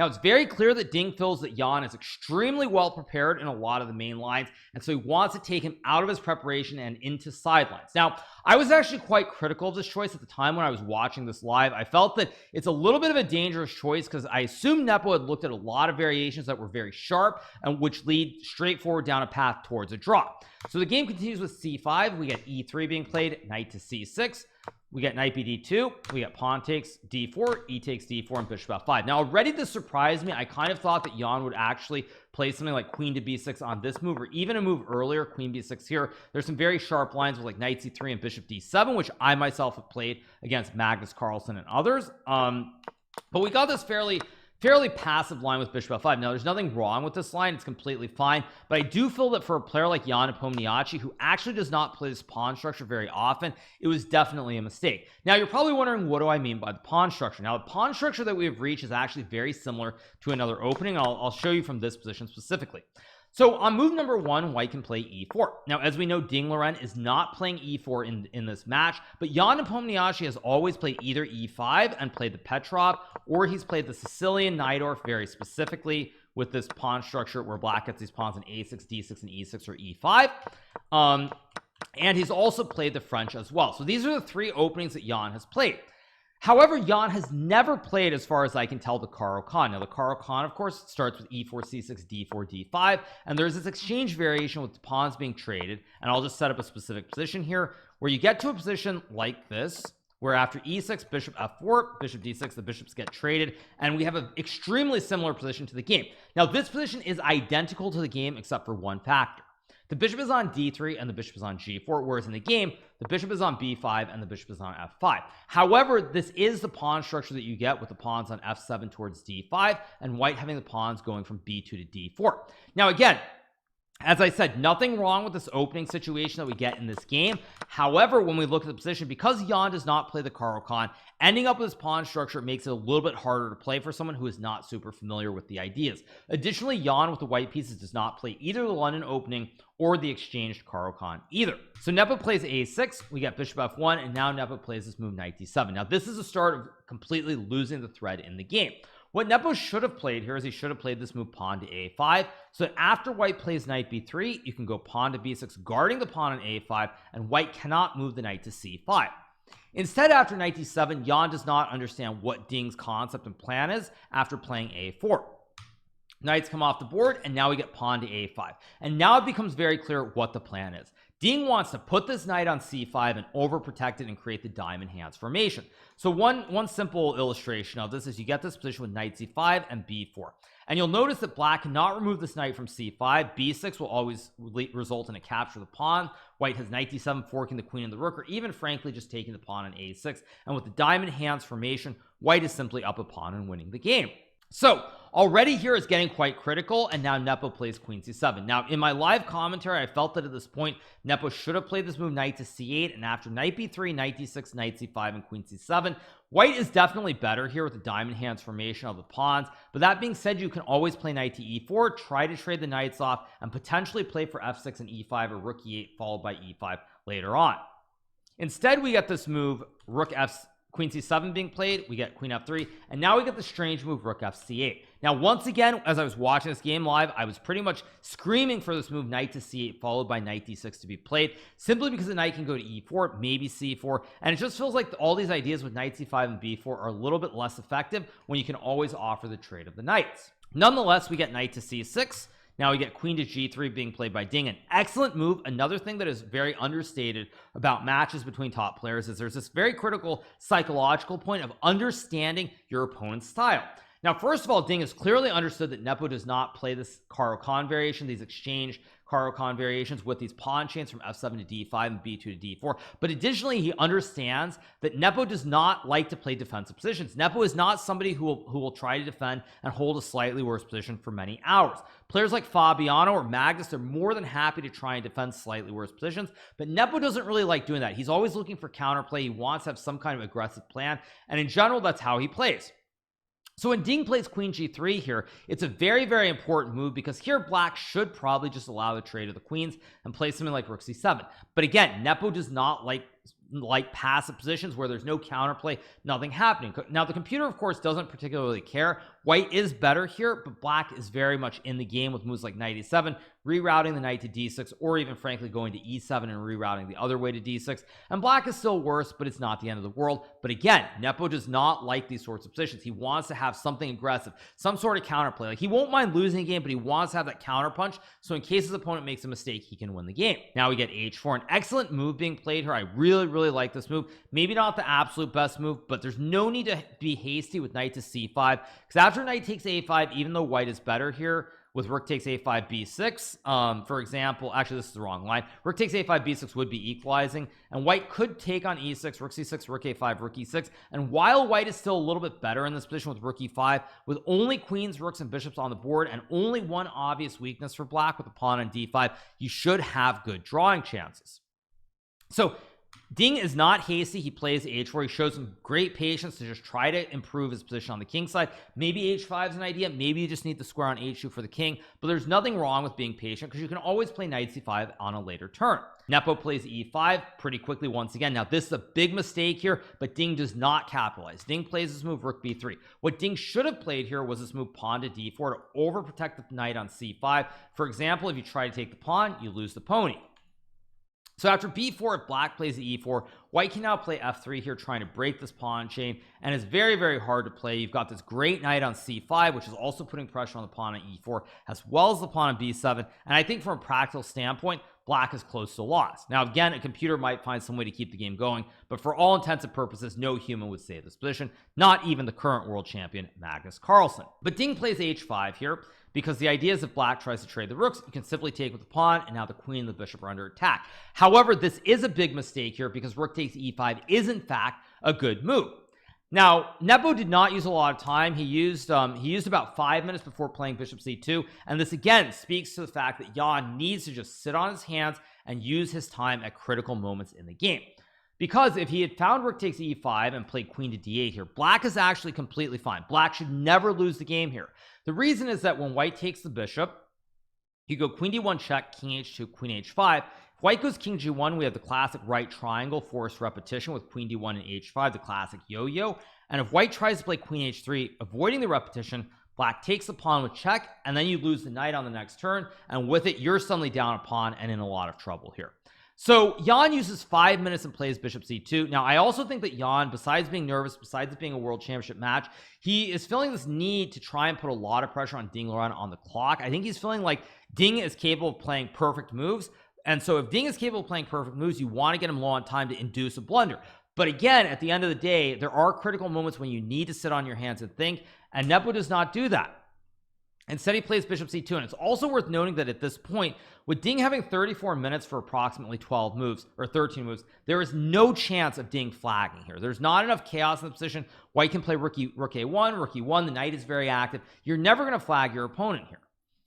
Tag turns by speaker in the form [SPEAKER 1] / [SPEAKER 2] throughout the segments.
[SPEAKER 1] Now, it's very clear that Ding feels that Jan is extremely well prepared in a lot of the main lines, and so he wants to take him out of his preparation and into sidelines. Now, I was actually quite critical of this choice at the time when I was watching this live. I felt that it's a little bit of a dangerous choice because I assumed Nepo had looked at a lot of variations that were very sharp and which lead straight forward down a path towards a draw. So the game continues with c5. We get e3 being played, knight to c6. We get knight bd2, we get pawn takes d4, e takes d4, and bishop f5. Now, already this surprised me. I kind of thought that Jan would actually play something like queen to b6 on this move, or even a move earlier, queen b6 here. There's some very sharp lines with like knight c3 and bishop d7, which I myself have played against Magnus Carlsen and others. But we got this fairly passive line with bishop f5. Now, there's nothing wrong with this line. It's completely fine. But I do feel that for a player like Jan Nepomniachtchi, who actually does not play this pawn structure very often, it was definitely a mistake. Now, you're probably wondering, what do I mean by the pawn structure? Now, the pawn structure that we have reached is actually very similar to another opening. I'll show you from this position specifically. So on move number 1, white can play e4. Now, as we know, Ding Liren is not playing e4 in this match, but Jan Nepomniachtchi has always played either e5 and played the Petrov, or he's played the Sicilian Najdorf very specifically with this pawn structure where black gets these pawns in a6, d6, and e6 or e5. And he's also played the French as well. So these are the 3 openings that Jan has played. However, Jan has never played, as far as I can tell, the Caro-Kann. Now, the Caro-Kann, of course, starts with e4, c6, d4, d5, and there's this exchange variation with the pawns being traded, and I'll just set up a specific position here, where you get to a position like this, where after e6, bishop f4, bishop d6, the bishops get traded, and we have an extremely similar position to the game. Now, this position is identical to the game except for one factor. The bishop is on d3 and the bishop is on g4, whereas in the game, the bishop is on b5 and the bishop is on f5. However, this is the pawn structure that you get with the pawns on f7 towards d5 and white having the pawns going from b2 to d4. Now, again, as I said, nothing wrong with this opening situation that we get in this game. However, when we look at the position, because Jan does not play the Caro-Kann, ending up with this pawn structure makes it a little bit harder to play for someone who is not super familiar with the ideas. Additionally, Jan with the white pieces does not play either the London opening or the exchanged Caro-Kann either. So Nepo plays a6, we get bishop f1, and now Nepo plays this move knight d7. Now, this is the start of completely losing the thread in the game. What Nepo should have played here is he should have played this move pawn to a5. So that after white plays knight b3, you can go pawn to b6, guarding the pawn on a5, and white cannot move the knight to c5. Instead, after knight d7, Jan does not understand what Ding's concept and plan is after playing a4. Knights come off the board, and now we get pawn to a5. And now it becomes very clear what the plan is. Ding wants to put this knight on c5 and overprotect it and create the diamond hands formation. So one simple illustration of this is you get this position with knight c5 and b4. And you'll notice that black cannot remove this knight from c5. b6 will always result in a capture of the pawn. White has knight d7 forking the queen and the rook, or even frankly just taking the pawn on a6. And with the diamond hands formation, white is simply up a pawn and winning the game. So already here is getting quite critical, and now Nepo plays queen c7. Now, in my live commentary, I felt that at this point, Nepo should have played this move knight to c8, and after knight b3, knight d6, knight c5, and queen c7, white is definitely better here with the diamond hands formation of the pawns. But that being said, you can always play knight to e4, try to trade the knights off, and potentially play for f6 and e5 or rook e8 followed by e5 later on. Instead, we get this move rook f queen c7 being played, we get queen f3, and now we get the strange move rook f c8. Now, once again, as I was watching this game live, I was pretty much screaming for this move knight to c8 followed by knight d6 to be played, simply because the knight can go to e4, maybe c4, and it just feels like all these ideas with knight c5 and b4 are a little bit less effective when you can always offer the trade of the knights. Nonetheless, we get knight to c6. Now we get queen to g3 being played by Ding. An excellent move. Another thing that is very understated about matches between top players is there's this very critical psychological point of understanding your opponent's style. Now, first of all, Ding has clearly understood that Nepo does not play this Caro-Kann variation, these exchange Caro-Kann variations with these pawn chains from f7 to d5 and b2 to d4. But additionally, he understands that Nepo does not like to play defensive positions. Nepo is not somebody who will try to defend and hold a slightly worse position for many hours. Players like Fabiano or Magnus, they're more than happy to try and defend slightly worse positions, but Nepo doesn't really like doing that. He's always looking for counterplay. He wants to have some kind of aggressive plan, and in general, that's how he plays. So when Ding plays queen g3 here, it's a very, very important move because here black should probably just allow the trade of the queens and play something like rook c7. But again, Nepo does not like like passive positions where there's no counterplay, nothing happening. Now the computer of course doesn't particularly care. White is better here, but black is very much in the game with moves like knight e7, rerouting the knight to d6, or even frankly going to e7 and rerouting the other way to d6. And black is still worse, but it's not the end of the world. But again, Nepo does not like these sorts of positions. He wants to have something aggressive, some sort of counterplay. Like, he won't mind losing a game, but he wants to have that counterpunch, so in case his opponent makes a mistake, he can win the game. Now we get h4, an excellent move being played here. I really like this move. Maybe not the absolute best move, but there's no need to be hasty with knight to c5, because after knight takes a5, even though white is better here with rook takes a5 b6, for example, actually this is the wrong line, rook takes a5 b6 would be equalizing, and white could take on e6, rook c6, rook a5, rook e6. And while white is still a little bit better in this position with rook e5, with only queens, rooks, and bishops on the board, and only one obvious weakness for black with a pawn on d5, you should have good drawing chances. So Ding is not hasty. He plays h4. He shows some great patience to just try to improve his position on the king side. Maybe h5 is an idea. Maybe you just need the square on h2 for the king, but there's nothing wrong with being patient because you can always play knight c5 on a later turn. Nepo plays e5 pretty quickly once again. Now this is a big mistake here, but Ding does not capitalize. Ding plays this move rook b3. What Ding should have played here was this move pawn to d4 to overprotect the knight on c5. For example, if you try to take the pawn, you lose the pony. So after b4, if black plays the e4, white can now play f3 here, trying to break this pawn chain, and it's very hard to play. You've got this great knight on c5, which is also putting pressure on the pawn on e4, as well as the pawn on b7, and I think from a practical standpoint, black is close to loss. Now again, a computer might find some way to keep the game going, but for all intents and purposes, no human would save this position, not even the current world champion Magnus Carlsen. But Ding plays h5 here, because the idea is if black tries to trade the rooks, you can simply take with the pawn, and now the queen and the bishop are under attack. However, this is a big mistake here because rook takes e5 is in fact a good move. Now Nepo did not use a lot of time. He used about 5 minutes before playing bishop c2, and this again speaks to the fact that Jan needs to just sit on his hands and use his time at critical moments in the game. Because if he had found rook takes e5 and played queen to d8 here, black is actually completely fine. Black should never lose the game here. The reason is that when white takes the bishop, you go queen d1 check, king h2, queen h5. If white goes king g1, we have the classic right triangle forced repetition with queen d1 and h5, the classic yo-yo. And if white tries to play queen h3, avoiding the repetition, black takes the pawn with check, and then you lose the knight on the next turn, and with it you're suddenly down a pawn and in a lot of trouble here. So Jan uses 5 minutes and plays bishop c2. Now I also think that Jan, besides being nervous, besides it being a world championship match, he is feeling this need to try and put a lot of pressure on Ding Liren on the clock. I think he's feeling like Ding is capable of playing perfect moves, and so if Ding is capable of playing perfect moves, you want to get him low on time to induce a blunder. But again, at the end of the day, there are critical moments when you need to sit on your hands and think, and Nepo does not do that. Instead, he plays bishop c2, and it's also worth noting that at this point, with Ding having 34 minutes for approximately 12 moves, or 13 moves, there is no chance of Ding flagging here. There's not enough chaos in the position. White can play rook a1, rook e1, the knight is very active. You're never going to flag your opponent here.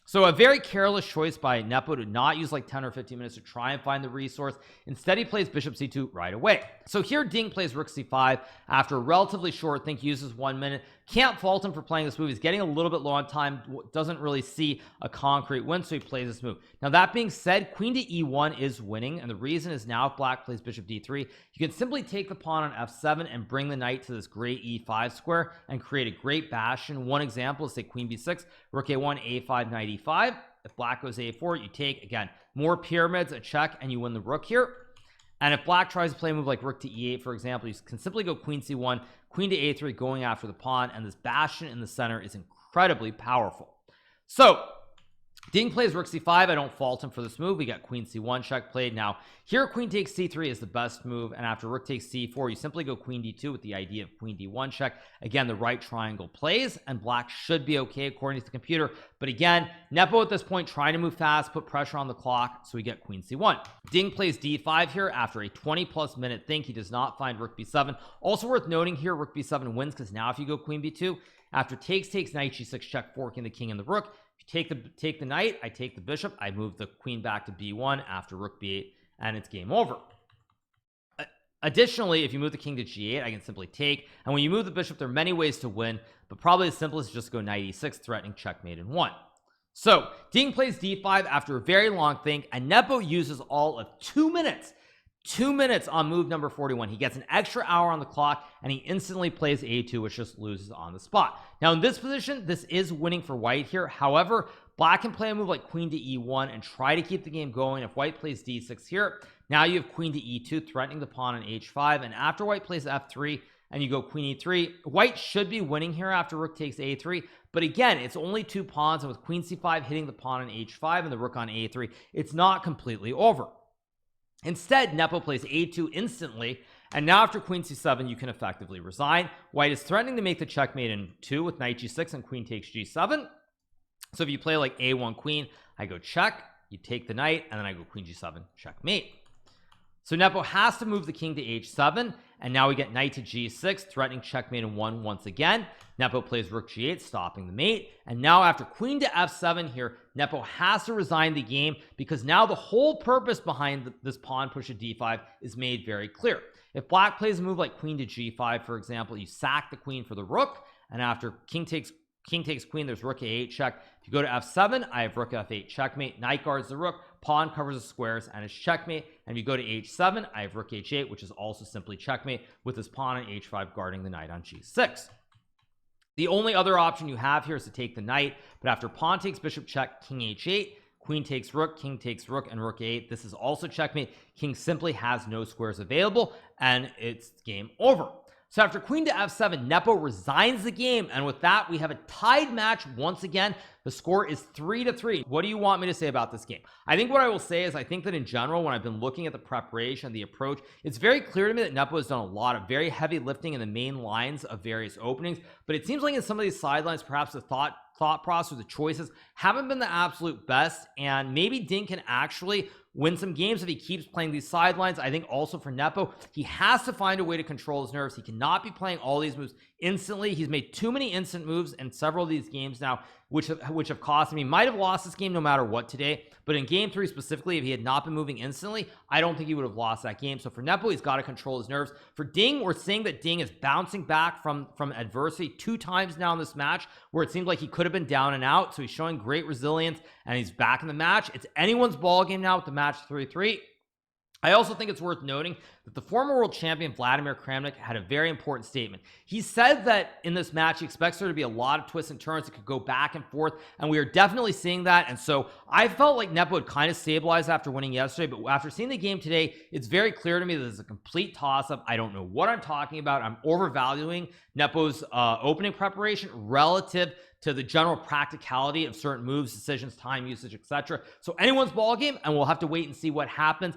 [SPEAKER 1] So a very careless choice by Nepo to not use like 10 or 15 minutes to try and find the resource. Instead, he plays bishop c2 right away. So here Ding plays rook c5 after a relatively short think, uses 1 minute. Can't fault him for playing this move. He's getting a little bit low on time, doesn't really see a concrete win, so he plays this move. Now that being said, queen to e1 is winning, and the reason is now if black plays bishop d3, you can simply take the pawn on f7 and bring the knight to this great e5 square and create a great bastion. One example is say queen b6, rook a1, a5, knight e5. If black goes a4, you take, again, more pyramids, a check, and you win the rook here. And if black tries to play a move like rook to e8, for example, you can simply go queen c1, queen to a3, going after the pawn, and this bastion in the center is incredibly powerful. So Ding plays rook c5. I don't fault him for this move. We got queen c1 check played. Now here queen takes c3 is the best move, and after rook takes c4, you simply go queen d2 with the idea of queen d1 check. Again, the right triangle plays, and black should be okay according to the computer. But again, Nepo at this point trying to move fast, put pressure on the clock, so we get queen c1. Ding plays d5 here after a 20+ minute think. He does not find rook b7. Also worth noting here, rook b7 wins because now if you go queen b2, after takes knight g6 check, forking the king and the rook. If you take the knight, I take the bishop, I move the queen back to b1 after rook b8, and it's game over. Additionally, if you move the king to g8, I can simply take, and when you move the bishop, there are many ways to win, but probably the simplest is just go knight e6, threatening checkmate in 1. So Ding plays d5 after a very long think, and Nepo uses all of 2 minutes 2 minutes on move number 41. He gets an extra hour on the clock and he instantly plays a2, which just loses on the spot. Now in this position, this is winning for white here. However, black can play a move like queen to e1 and try to keep the game going. If white plays d6 here, now you have queen to e2, threatening the pawn on h5, and after white plays f3 and you go queen e3, white should be winning here after rook takes a3, but again, it's only 2 pawns, and with queen c5 hitting the pawn on h5 and the rook on a3, it's not completely over. Instead, Nepo plays a2 instantly, and now after queen c7, you can effectively resign. White is threatening to make the checkmate in 2 with knight g6 and queen takes g7. So if you play like a1 queen, I go check, you take the knight, and then I go queen g7, checkmate. So Nepo has to move the king to h7, and now we get knight to g6, threatening checkmate in 1 once again. Nepo plays rook g8, stopping the mate, and now after queen to f7 here, Nepo has to resign the game because now the whole purpose behind this pawn push to d5 is made very clear. If black plays a move like queen to g5, for example, you sack the queen for the rook, and after king takes queen, there's rook a8 check. If you go to f7, I have rook f8 checkmate, knight guards the rook, pawn covers the squares, and it's checkmate. And if you go to h7, I have rook h8, which is also simply checkmate with this pawn on h5 guarding the knight on g6. The only other option you have here is to take the knight, but after pawn takes bishop check, king h8, queen takes rook, king takes rook, and rook a8, this is also checkmate. King simply has no squares available, and it's game over. So after queen to f7, Nepo resigns the game, and with that, we have a tied match once again. The score is 3-3. What do you want me to say about this game? I think what I will say is I think that in general, when I've been looking at the preparation, the approach, it's very clear to me that Nepo has done a lot of very heavy lifting in the main lines of various openings, but it seems like in some of these sidelines, perhaps the thought process or the choices haven't been the absolute best, and maybe Ding can actually win some games if he keeps playing these sidelines. I think also for Nepo, he has to find a way to control his nerves. He cannot be playing all these moves instantly. He's made too many instant moves in several of these games now, which have cost him. He might have lost this game no matter what today, but in game 3 specifically, if he had not been moving instantly, I don't think he would have lost that game. So for Nepo, he's got to control his nerves. For Ding, we're seeing that Ding is bouncing back from adversity 2 times now in this match, where it seemed like he could have been down and out. So he's showing great resilience, and he's back in the match. It's anyone's ball game now with the match 3-3. I also think it's worth noting that the former world champion Vladimir Kramnik had a very important statement. He said that in this match, he expects there to be a lot of twists and turns that could go back and forth, and we are definitely seeing that. And so I felt like Nepo had kind of stabilized after winning yesterday, but after seeing the game today, it's very clear to me that it's a complete toss-up. I don't know what I'm talking about. I'm overvaluing Nepo's opening preparation relative to the general practicality of certain moves, decisions, time usage, etc. So anyone's ball game, and we'll have to wait and see what happens.